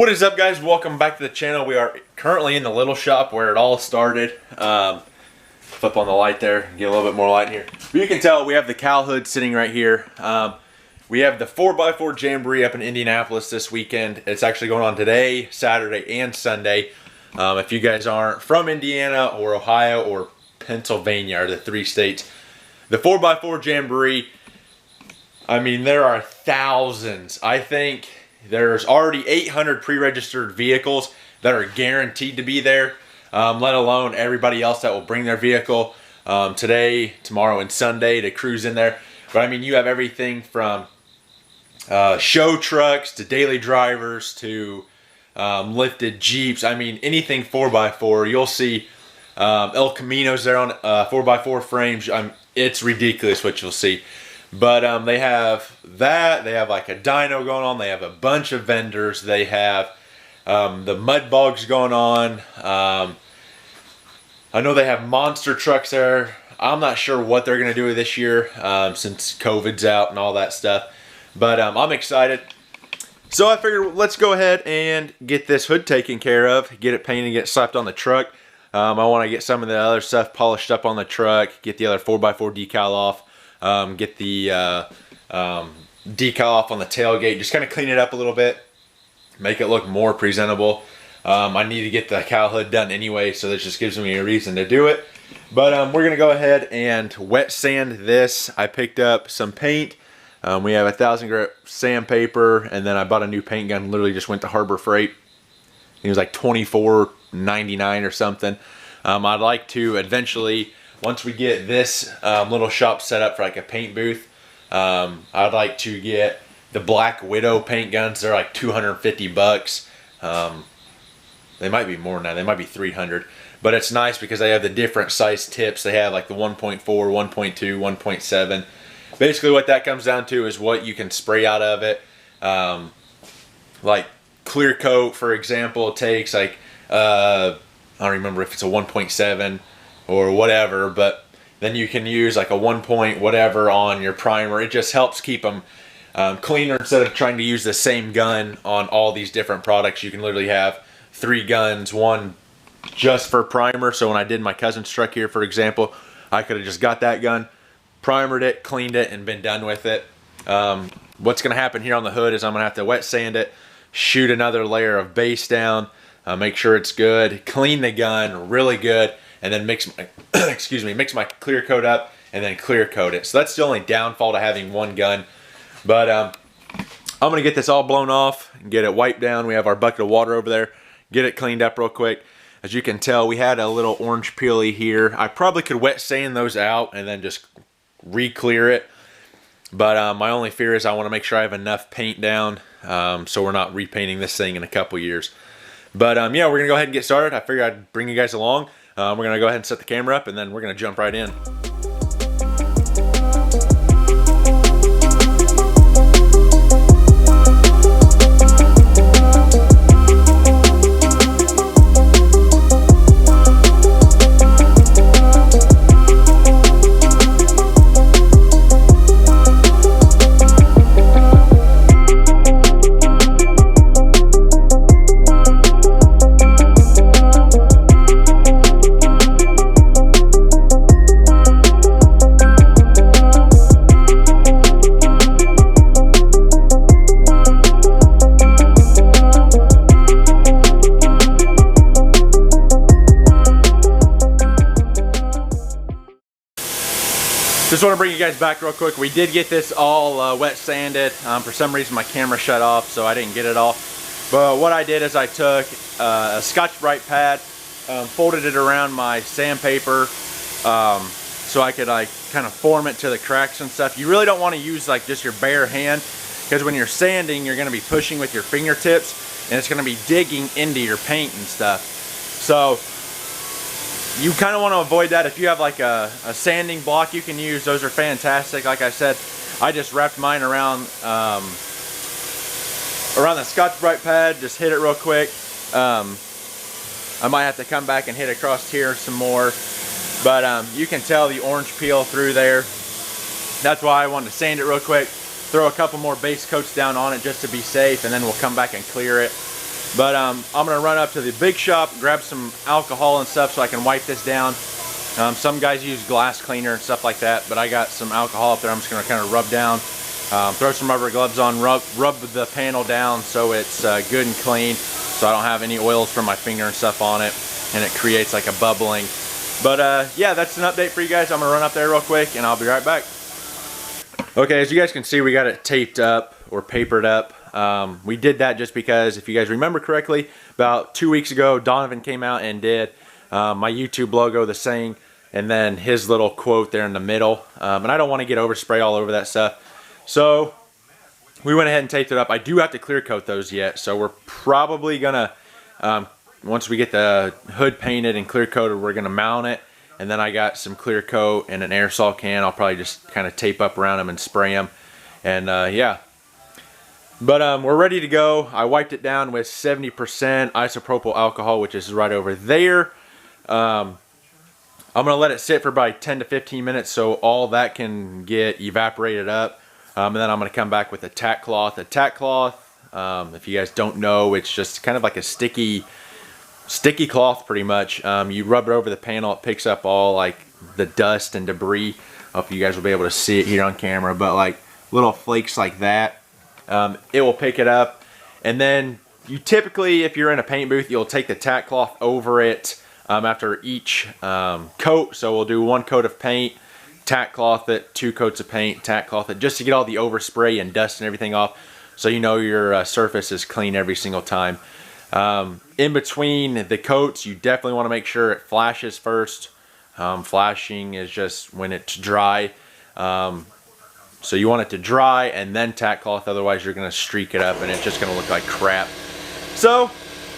What is up, guys? Welcome back to the channel. We are currently in the little shop where it all started. Flip on the light there, get a little bit more light in here. But you can tell we have the cowl hood sitting right here. We have the 4x4 Jamboree up in Indianapolis this weekend. It's actually going on today, Saturday, and Sunday. If you guys aren't from Indiana or Ohio or Pennsylvania, are the three states. The 4x4 Jamboree, I mean, there are thousands. I think there's already 800 pre-registered vehicles that are guaranteed to be there, let alone everybody else that will bring their vehicle today, tomorrow, and Sunday to cruise in there. But I mean, you have everything from show trucks to daily drivers to lifted Jeeps. I mean, anything 4x4. You'll see El Caminos there on 4x4 frames. It's ridiculous what you'll see. But they have that. They have like a dyno going on. They have a bunch of vendors. They have the mud bogs going on. I know they have monster trucks there. I'm not sure what they're going to do this year since COVID's out and all that stuff. But I'm excited. So I figured let's go ahead and get this hood taken care of. Get it painted, get slapped on the truck. I want to get some of the other stuff polished up on the truck. Get the other 4x4 decal off. Get the decal off on the tailgate, just kind of clean it up a little bit, make it look more presentable. I need to get the cowl hood done anyway, so this just gives me a reason to do it. But we're gonna go ahead and wet sand this. I picked up some paint. We have 1,000 grit sandpaper, and then I bought a new paint gun. Literally just went to Harbor Freight. It was like $24.99 or something. I'd like to eventually, once we get this little shop set up for like a paint booth, I'd like to get the Black Widow paint guns. They're like 250 bucks. They might be more now. They might be 300. But it's nice because they have the different size tips. They have like the 1.4, 1.2, 1.7. Basically what that comes down to is what you can spray out of it. Like clear coat, for example, takes like, I don't remember if it's a 1.7 or whatever, but then you can use like a 1 point whatever on your primer. It just helps keep them cleaner instead of trying to use the same gun on all these different products. You can literally have 3 guns, one just for primer. So when I did my cousin's truck here, for example, I could have just got that gun, primered it, cleaned it, and been done with it. What's going to happen here on the hood is I'm going to have to wet sand it, shoot another layer of base down, make sure it's good, clean the gun really good, and then mix my mix my clear coat up and then clear coat it. So that's the only downfall to having one gun. But I'm gonna get this all blown off and get it wiped down. We have our bucket of water over there. Get it cleaned up real quick. As you can tell, we had a little orange peely here. I probably could wet sand those out and then just re-clear it. But my only fear is I want to make sure I have enough paint down so we're not repainting this thing in a couple years. But yeah, we're gonna go ahead and get started. I figured I'd bring you guys along. We're going to go ahead and set the camera up, and then we're going to jump right in. Just want to bring you guys back real quick. We did get this all wet sanded. For some reason my camera shut off, so I didn't get it all. But what I did is I took a Scotch-Brite pad, folded it around my sandpaper so I could like kind of form it to the cracks and stuff. You really don't want to use like just your bare hand, because when you're sanding, you're going to be pushing with your fingertips and it's going to be digging into your paint and stuff. So you kind of want to avoid that. If you have like a sanding block you can use, those are fantastic. Like I said, I just wrapped mine around the Scotch-Brite pad, just hit it real quick. I might have to come back and hit across here some more, but you can tell the orange peel through there. That's why I wanted to sand it real quick, throw a couple more base coats down on it just to be safe, and then we'll come back and clear it. But I'm gonna run up to the big shop, grab some alcohol and stuff so I can wipe this down. Some guys use glass cleaner and stuff like that, but I got some alcohol up there. I'm just gonna kind of rub down, throw some rubber gloves on, rub the panel down so it's good and clean, so I don't have any oils from my finger and stuff on it, and it creates like a bubbling. But yeah, that's an update for you guys. I'm gonna run up there real quick and I'll be right back. Okay, as you guys can see, we got it taped up or papered up. We did that just because, if you guys remember correctly, about 2 weeks ago, Donovan came out and did my YouTube logo, the saying, and then his little quote there in the middle. And I don't want to get overspray all over that stuff. So we went ahead and taped it up. I do have to clear coat those yet, so we're probably gonna, once we get the hood painted and clear coated, we're gonna mount it. And then I got some clear coat and an aerosol can. I'll probably just kind of tape up around them and spray them. And yeah. But we're ready to go. I wiped it down with 70% isopropyl alcohol, which is right over there. I'm going to let it sit for about 10 to 15 minutes so all that can get evaporated up. And then I'm going to come back with a tack cloth. A tack cloth, if you guys don't know, it's just kind of like a sticky cloth pretty much. You rub it over the panel, it picks up all like the dust and debris. I hope you guys will be able to see it here on camera, but like little flakes like that. It will pick it up, and then you typically, if you're in a paint booth, you'll take the tack cloth over it after each coat. So we'll do 1 coat of paint, tack cloth it, 2 coats of paint, tack cloth it, just to get all the overspray and dust and everything off, so you know your surface is clean every single time. In between the coats, you definitely want to make sure it flashes first. Flashing is just when it's dry. So you want it to dry and then tack cloth, otherwise you're going to streak it up and it's just going to look like crap. So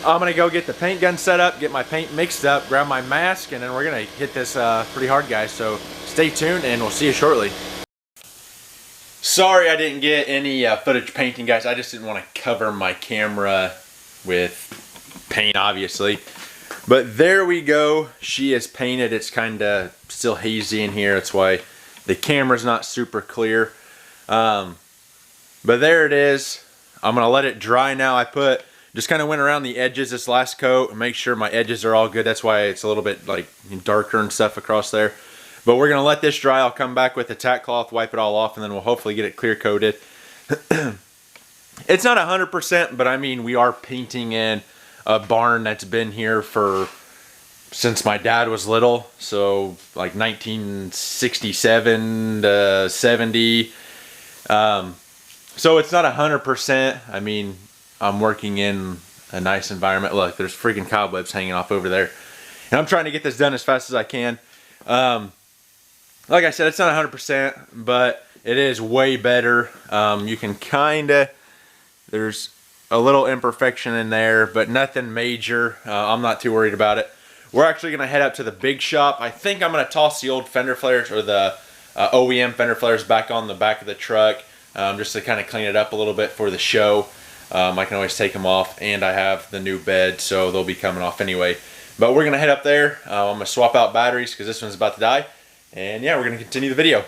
I'm going to go get the paint gun set up, get my paint mixed up, grab my mask, and then we're going to hit this pretty hard, guys. So stay tuned and we'll see you shortly. Sorry I didn't get any footage painting, guys. I just didn't want to cover my camera with paint, obviously. But there we go. She is painted. It's kind of still hazy in here. That's why the camera's not super clear. But there it is. I'm gonna let it dry now. I just kind of went around the edges this last coat and make sure my edges are all good. That's why it's a little bit like darker and stuff across there. But we're gonna let this dry. I'll come back with the tack cloth, wipe it all off, and then we'll hopefully get it clear coated. It's not 100%, but I mean, we are painting in a barn that's been here since my dad was little, so like 1967 to 70. So it's not 100%. I mean, I'm working in a nice environment. Look, there's freaking cobwebs hanging off over there, and I'm trying to get this done as fast as I can. Like I said, it's not 100%, but it is way better. You can there's a little imperfection in there, but nothing major. I'm not too worried about it. We're actually going to head up to the big shop. I think I'm going to toss the old fender flares, or the OEM fender flares, back on the back of the truck, just to kind of clean it up a little bit for the show. I can always take them off, and I have the new bed, so they'll be coming off anyway. But we're going to head up there. I'm going to swap out batteries because this one's about to die. And yeah, we're going to continue the video.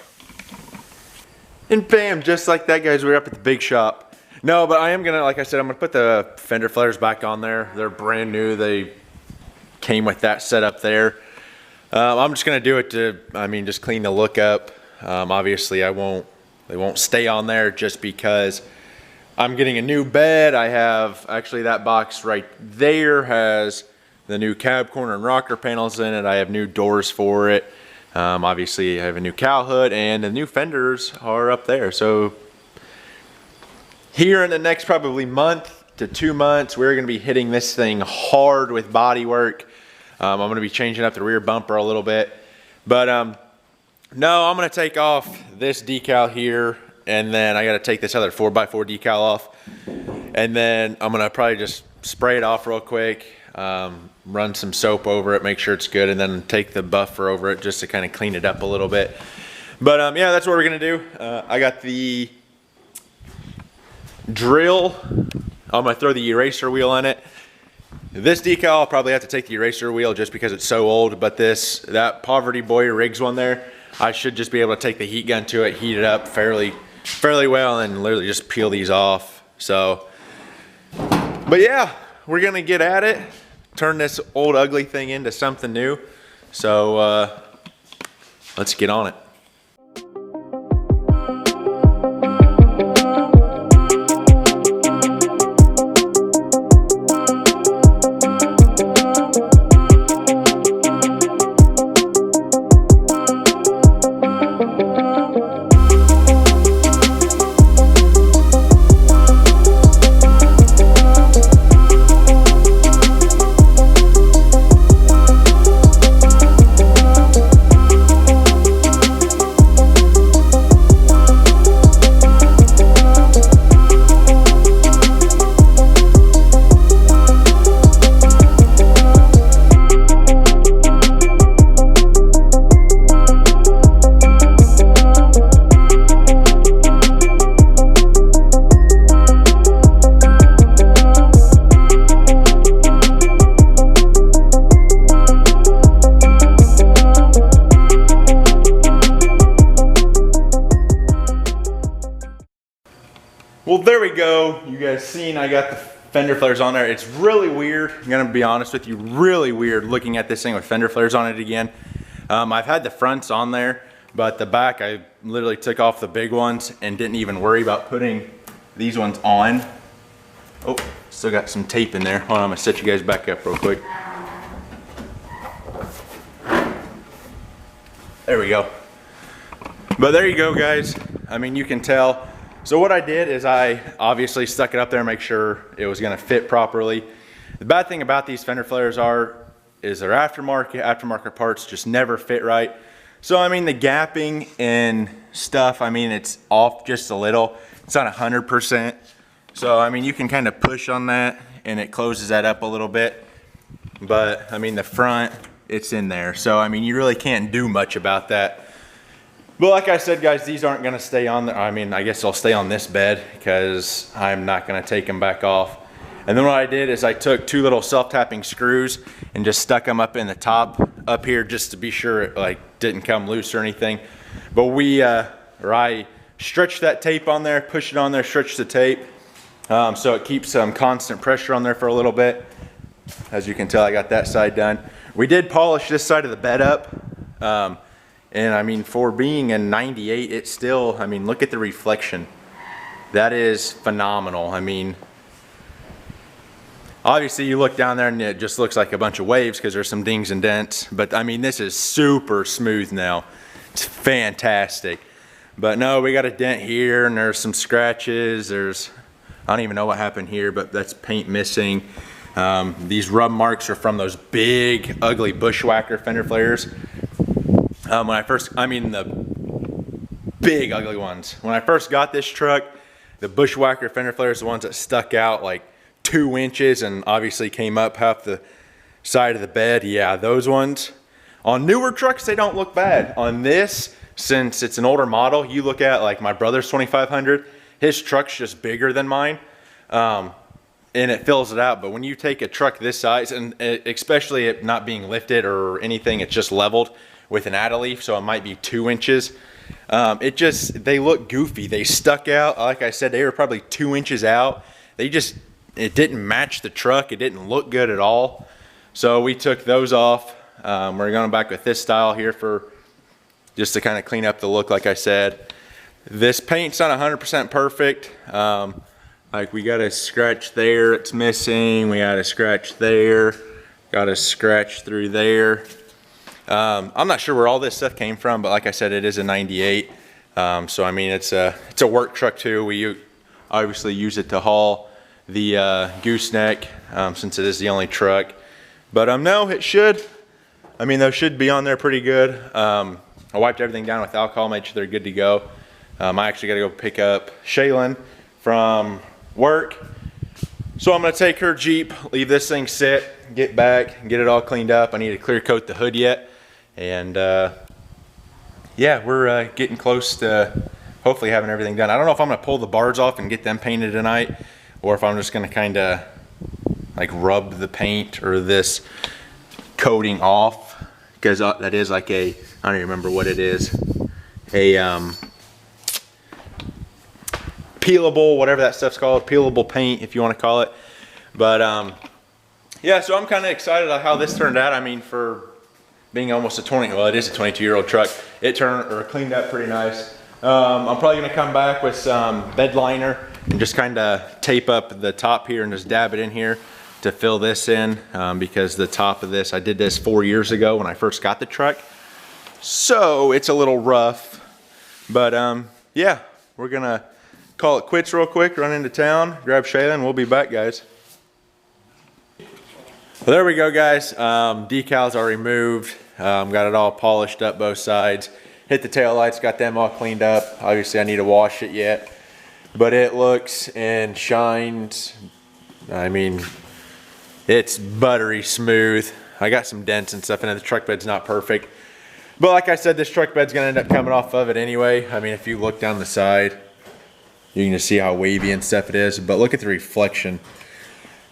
And bam, just like that, guys, we're up at the big shop. No, but I am going to, like I said, I'm going to put the fender flares back on there. They're brand new. They came with that setup there. I'm just going to do it to, just clean the Lookup. Obviously, they won't stay on there just because I'm getting a new bed. I have, actually, that box right there has the new cab corner and rocker panels in it. I have new doors for it. Obviously, I have a new cowl hood, and the new fenders are up there. So here in the next probably month to 2 months, we're going to be hitting this thing hard with body work. I'm going to be changing up the rear bumper a little bit. But no, I'm going to take off this decal here, and then I got to take this other 4x4 decal off. And then I'm going to probably just spray it off real quick, run some soap over it, make sure it's good, and then take the buffer over it just to kind of clean it up a little bit. But yeah, that's what we're going to do. I got the drill. I'm going to throw the eraser wheel on it. This decal, I'll probably have to take the eraser wheel just because it's so old, but that Poverty Boy Riggs one there, I should just be able to take the heat gun to it, heat it up fairly well, and literally just peel these off. So, but yeah, we're gonna get at it, turn this old ugly thing into something new. So let's get on it. Well, there we go. You guys seen I got the fender flares on there. It's really weird. I'm gonna be honest with you, really weird looking at this thing with fender flares on it again. I've had the fronts on there, but the back I literally took off the big ones and didn't even worry about putting these ones on. Oh, still got some tape in there. Hold on, I'm gonna set you guys back up real quick. There we go. But there you go, guys. I mean, you can tell. So what I did is I obviously stuck it up there and make sure it was gonna fit properly. The bad thing about these fender flares is they're aftermarket parts just never fit right. So I mean the gapping and stuff, I mean it's off just a little. It's not 100%. So I mean you can kind of push on that and it closes that up a little bit. But I mean the front, it's in there. So I mean you really can't do much about that. But like I said, guys, these aren't gonna stay on there. I mean, I guess they'll stay on this bed because I'm not gonna take them back off. And then what I did is I took two little self-tapping screws and just stuck them up in the top up here just to be sure it like didn't come loose or anything. But I stretched that tape on there, pushed it on there, stretched the tape. So it keeps some constant pressure on there for a little bit. As you can tell, I got that side done. We did polish this side of the bed up. And I mean, for being a 98, it's still, I mean, look at the reflection. That is phenomenal. I mean, obviously you look down there and it just looks like a bunch of waves because there's some dings and dents. But I mean, this is super smooth now. It's fantastic. But no, we got a dent here and there's some scratches. I don't even know what happened here, but that's paint missing. These rub marks are from those big, ugly bushwhacker fender flares. The big ugly ones. When I first got this truck, the bushwhacker fender flares, the ones that stuck out like 2 inches and obviously came up half the side of the bed. Yeah, those ones. On newer trucks, they don't look bad. On this, since it's an older model, you look at like my brother's 2500, his truck's just bigger than mine. And it fills it out. But when you take a truck this size, and especially it not being lifted or anything, it's just leveled with an add leaf, so it might be 2 inches. They look goofy. They stuck out. Like I said, they were probably 2 inches out. It didn't match the truck. It didn't look good at all. So we took those off. We're going back with this style here just to kind of clean up the look, like I said. This paint's not 100% perfect. Like we got a scratch there, it's missing. We got a scratch there. Got a scratch through there. I'm not sure where all this stuff came from, but like I said, it is a 98. So I mean, it's a work truck too. We obviously use it to haul the gooseneck since it is the only truck. But no, it should. I mean, those should be on there pretty good. I wiped everything down with alcohol, made sure they're good to go. I actually got to go pick up Shaylin from work. So I'm going to take her Jeep, leave this thing sit, get back, and get it all cleaned up. I need to clear coat the hood yet. And yeah, we're getting close to hopefully having everything done. I don't know if I'm going to pull the bars off and get them painted tonight, or if I'm just going to kind of like rub the paint or this coating off, because that is like I don't even remember what it is, a peelable, whatever that stuff's called, peelable paint if you want to call it. But yeah, so I'm kind of excited on how this turned out. I mean, for being almost a 20, well, it is a 22-year-old truck. It cleaned up pretty nice. I'm probably gonna come back with some bed liner and just kind of tape up the top here and just dab it in here to fill this in, because the top of this, I did this 4 years ago when I first got the truck. So it's a little rough, but yeah, we're gonna call it quits real quick, run into town, grab Shayla, and we'll be back, guys. Well, there we go, guys. Decals are removed. Got it all polished up both sides. Hit the tail lights, got them all cleaned up. Obviously I need to wash it yet, but it looks and shines, I mean, it's buttery smooth. I got some dents and stuff in it. The truck bed's not perfect, but like I said, this truck bed's gonna end up coming off of it anyway. I mean, if you look down the side, you can just see how wavy and stuff it is, but look at the reflection.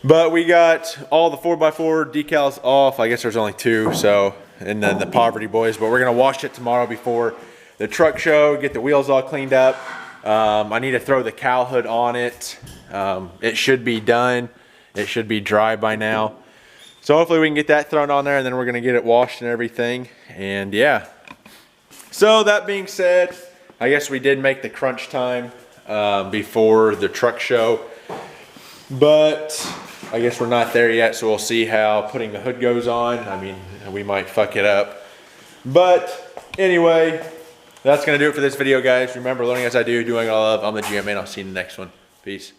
But we got all the 4x4 decals off. I guess there's only 2, so, and then the Poverty Boys, but we're gonna wash it tomorrow before the truck show, get the wheels all cleaned up. I need to throw the cowl hood on it. It should be done. It should be dry by now. So hopefully we can get that thrown on there, and then we're gonna get it washed and everything. And yeah. So that being said, I guess we did make the crunch time before the truck show, but I guess we're not there yet, so we'll see how putting the hood goes on. I mean, we might fuck it up. But anyway, that's gonna do it for this video, guys. Remember, learning as I do, doing all I love. I'm the GM man. I'll see you in the next one. Peace.